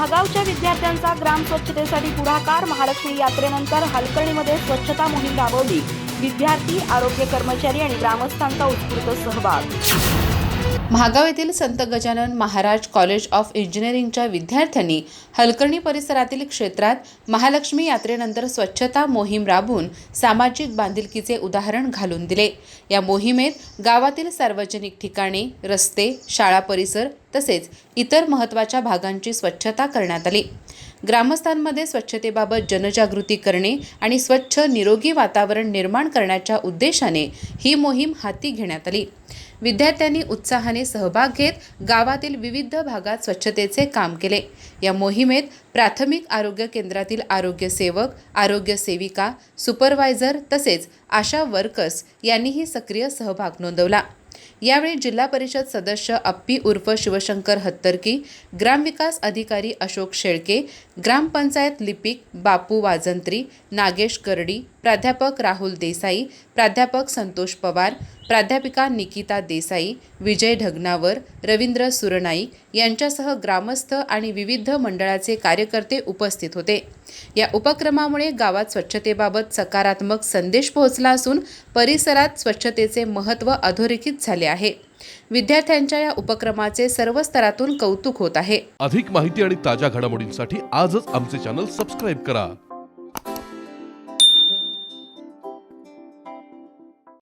महागावच्या विद्यार्थ्यांचा ग्राम स्वच्छतेसाठी पुढाकार. महालक्ष्मी यात्रेनंतर हलकर्णीमध्ये स्वच्छता मोहीम राबवली. विद्यार्थी, आरोग्य कर्मचारी आणि ग्रामस्थांचा उत्स्फूर्त सहभाग. महागाव येथील संत गजानन महाराज कॉलेज ऑफ इंजिनिअरिंगच्या विद्यार्थ्यांनी हलकर्णी परिसरातील क्षेत्रात महालक्ष्मी यात्रेनंतर स्वच्छता मोहीम राबवून सामाजिक बांधिलकीचे उदाहरण घालून दिले. या मोहिमेत गावातील सार्वजनिक ठिकाणे, रस्ते, शाळा परिसर तसेच इतर महत्त्वाच्या भागांची स्वच्छता करण्यात आली. ग्रामस्थांमध्ये स्वच्छतेबाबत जनजागृती करणे आणि स्वच्छ निरोगी वातावरण निर्माण करण्याच्या उद्देशाने ही मोहीम हाती घेण्यात आली. विद्यार्थ्यांनी उत्साहाने सहभाग घेत गावातील विविध भागात स्वच्छतेचे काम केले. या मोहिमेत प्राथमिक आरोग्य केंद्रातील आरोग्य सेवक, आरोग्य सेविका, सुपरवायझर तसेच आशा वर्कर्स यांनीही सक्रिय सहभाग नोंदवला. यावेळी जिल्हा परिषद सदस्य अप्पी उर्फ शिवशंकर हत्तरकी, ग्रामविकास अधिकारी अशोक शेळके, ग्रामपंचायत लिपिक बापू वाजंत्री, नागेश करडी, प्राध्यापक राहुल देसाई, प्राध्यापक संतोष पवार, प्राध्यापिका निकिता देसाई, विजय ढगनावर, रवींद्र सुरनाईक यांच्यासह ग्रामस्थ आणि विविध मंडळाचे कार्यकर्ते उपस्थित होते. या उपक्रमामुळे गावात स्वच्छतेबाबत सकारात्मक संदेश पोहोचला असून परिसरात स्वच्छतेचे महत्त्व अधोरेखित झाले आहे. विद्यार्थ्यांच्या या उपक्रमाचे सर्व स्तरातून कौतुक होत आहे. अधिक माहिती आणि ताज्या घडामोडींसाठी आजच आमचे चॅनल सबस्क्राइब करा.